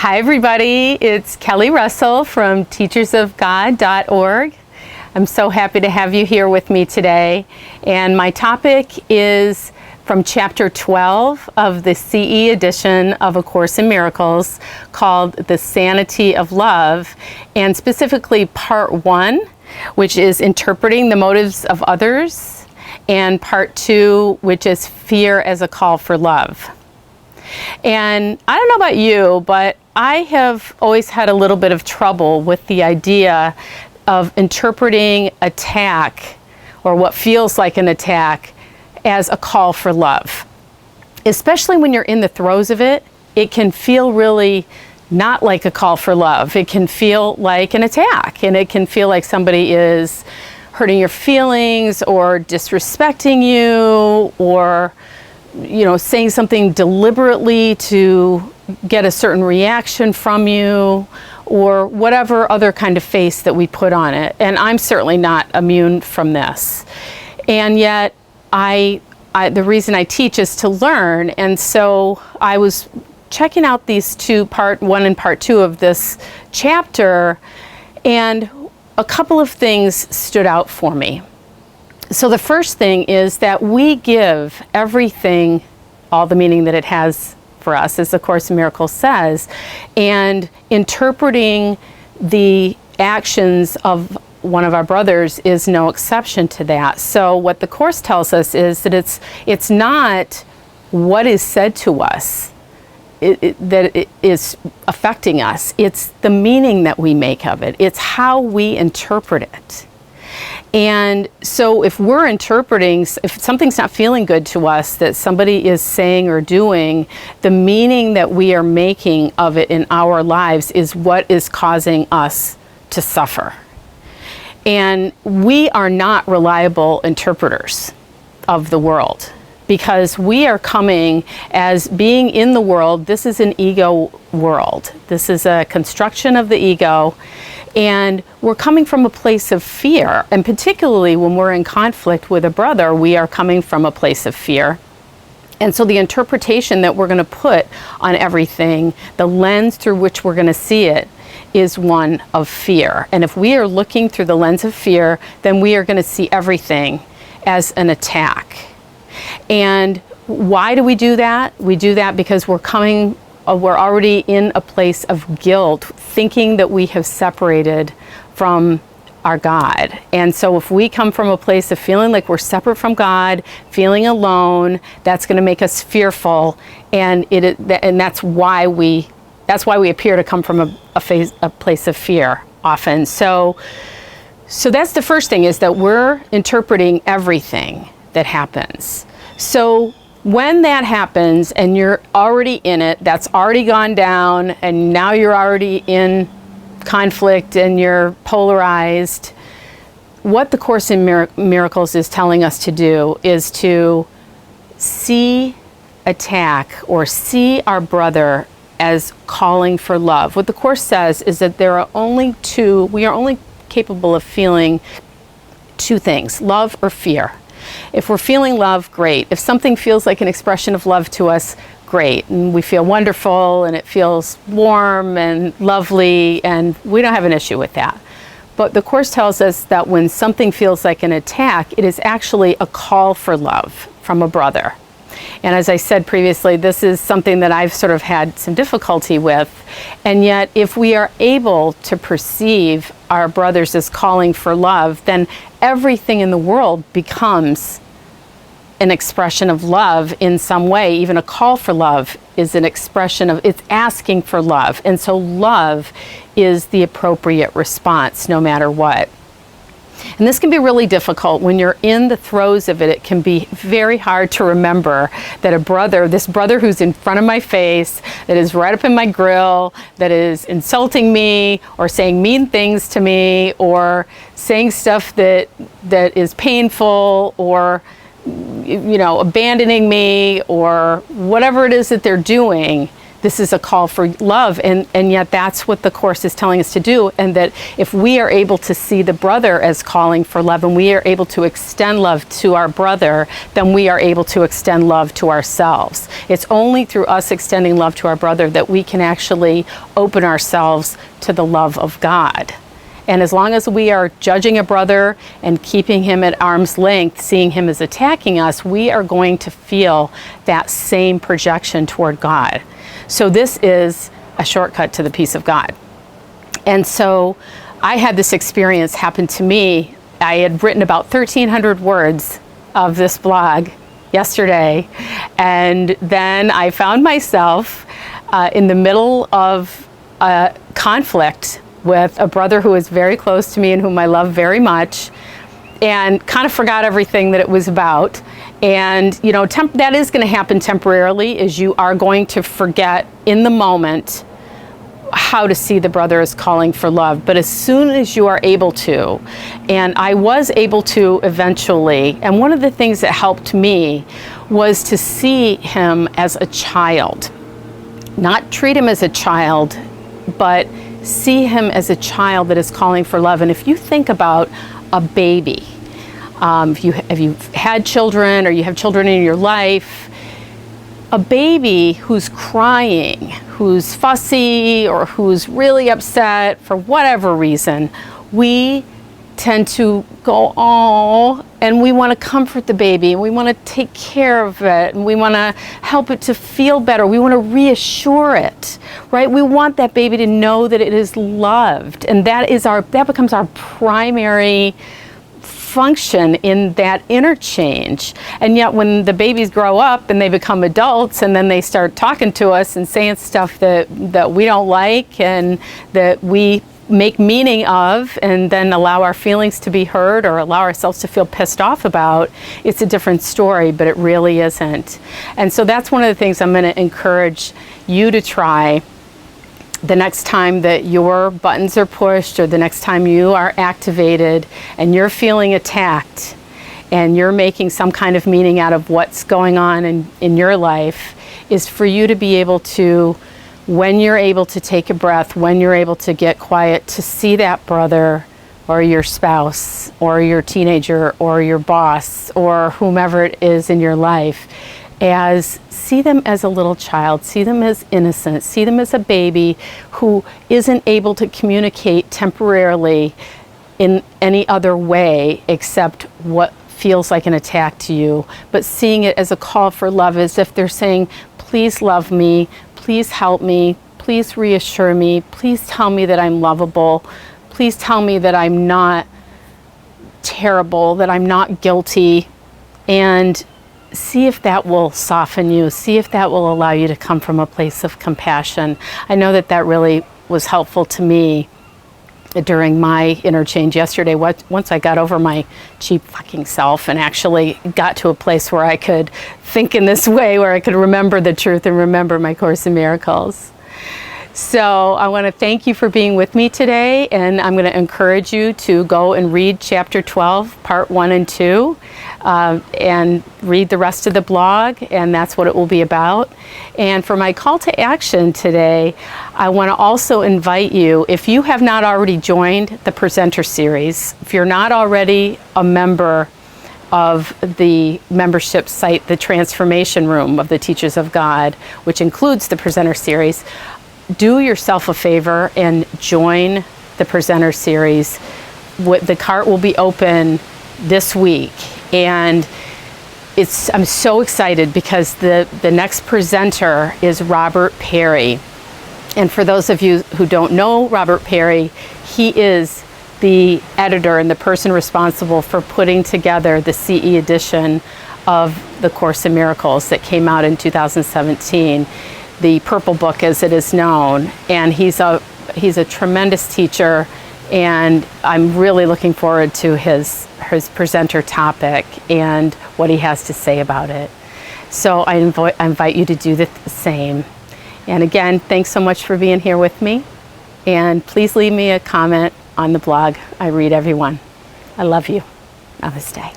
Hi everybody, it's Kelly Russell from teachersofgod.org. I'm so happy to have you here with me today, and my topic is from chapter 12 of the CE edition of A Course in Miracles called The Sanity of Love, and specifically part 1, which is interpreting the motives of others, and part 2, which is fear as a call for love. And I don't know about you, but I have always had a little bit of trouble with the idea of interpreting attack, or what feels like an attack, as a call for love. Especially when you're in the throes of it, it can feel really not like a call for love. It can feel like an attack, and it can feel like somebody is hurting your feelings or disrespecting you, or saying something deliberately to get a certain reaction from you, or whatever other kind of face that we put on it. And I'm certainly not immune from this. And yet, the reason I teach is to learn. And so I was checking out these two, part 1 and part 2 of this chapter, and a couple of things stood out for me. So the first thing is that we give everything all the meaning that it has for us, as the Course in Miracles says, and interpreting the actions of one of our brothers is no exception to that. So what the Course tells us is that it's not what is said to us that it is affecting us. It's the meaning that we make of it. It's how we interpret it. And so if we're interpreting, if something's not feeling good to us that somebody is saying or doing, the meaning that we are making of it in our lives is what is causing us to suffer. And we are not reliable interpreters of the world, because we are coming as being in the world. This is an ego world. This is a construction of the ego. And we're coming from a place of fear. And particularly when we're in conflict with a brother, we are coming from a place of fear. And so the interpretation that we're going to put on everything, the lens through which we're going to see it, is one of fear. And if we are looking through the lens of fear, then we are going to see everything as an attack. And why do we do that? We do that because we're already in a place of guilt, thinking that we have separated from our God. And so if we come from a place of feeling like we're separate from God, feeling alone, that's going to make us fearful, and that's why we appear to come from a place of fear often. So that's the first thing, is that we're interpreting everything that happens. So when that happens and you're already in it, that's already gone down, and now you're already in conflict and you're polarized, what the Course in Miracles is telling us to do is to see attack, or see our brother as calling for love. What the Course says is that we are only capable of feeling two things: love or fear. If we're feeling love, great. If something feels like an expression of love to us, great. And we feel wonderful, and it feels warm and lovely, and we don't have an issue with that. But the Course tells us that when something feels like an attack, it is actually a call for love from a brother. And as I said previously, this is something that I've sort of had some difficulty with. And yet, if we are able to perceive our brothers as calling for love, then everything in the world becomes an expression of love in some way. Even a call for love is an expression of, it's asking for love. And so love is the appropriate response no matter what. And this can be really difficult when you're in the throes of it. It can be very hard to remember that this brother who's in front of my face, that is right up in my grill, that is insulting me or saying mean things to me or saying stuff that is painful, or abandoning me, or whatever it is that they're doing, this is a call for love, and yet that's what the Course is telling us to do. And that if we are able to see the brother as calling for love, and we are able to extend love to our brother, then we are able to extend love to ourselves. It's only through us extending love to our brother that we can actually open ourselves to the love of God. And as long as we are judging a brother and keeping him at arm's length, seeing him as attacking us, we are going to feel that same projection toward God. So this is a shortcut to the peace of God. And so I had this experience happen to me. I had written about 1,300 words of this blog yesterday, and then I found myself in the middle of a conflict with a brother who is very close to me and whom I love very much, and kind of forgot everything that it was about. And you know, that is going to happen temporarily, is you are going to forget in the moment how to see the brother as calling for love. But as soon as you are able to, and I was able to eventually, and one of the things that helped me was to see him as a child. Not treat him as a child, but see him as a child that is calling for love. And if you think about a baby, if you've had children or you have children in your life, a baby who's crying, who's fussy, or who's really upset for whatever reason, we tend to go, oh, and we want to comfort the baby, and we want to take care of it, and we want to help it to feel better. We want to reassure it, right? We want that baby to know that it is loved, and that becomes our primary function in that interchange. And yet when the babies grow up and they become adults, and then they start talking to us and saying stuff that we don't like and that we make meaning of, and then allow our feelings to be heard or allow ourselves to feel pissed off about, it's a different story, but it really isn't. And so that's one of the things I'm going to encourage you to try the next time that your buttons are pushed, or the next time you are activated and you're feeling attacked and you're making some kind of meaning out of what's going on in your life, is for you to be able to, when you're able to take a breath, when you're able to get quiet, to see that brother or your spouse or your teenager or your boss or whomever it is in your life, see them as a little child, see them as innocent, see them as a baby who isn't able to communicate temporarily in any other way except what feels like an attack to you, but seeing it as a call for love, as if they're saying, please love me, please help me, please reassure me, please tell me that I'm lovable, please tell me that I'm not terrible, that I'm not guilty, and see if that will soften you, see if that will allow you to come from a place of compassion. I know that really was helpful to me during my interchange yesterday. Once I got over my cheap fucking self and actually got to a place where I could think in this way, where I could remember the truth and remember my Course in Miracles. So I want to thank you for being with me today, and I'm going to encourage you to go and read Chapter 12, Part 1 and 2, and read the rest of the blog, and that's what it will be about. And for my call to action today, I want to also invite you, if you have not already joined the presenter series, if you're not already a member of the membership site, the Transformation Room of the Teachers of God, which includes the presenter series, do yourself a favor and join the presenter series. The cart will be open this week, and I'm so excited because the next presenter is Robert Perry. And for those of you who don't know Robert Perry, he is the editor and the person responsible for putting together the CE edition of the Course in Miracles that came out in 2017. The Purple Book, as it is known, and he's a tremendous teacher, and I'm really looking forward to his presenter topic and what he has to say about it. So I invite you to do the same. And again, thanks so much for being here with me, and please leave me a comment on the blog. I read everyone. I love you. Namaste.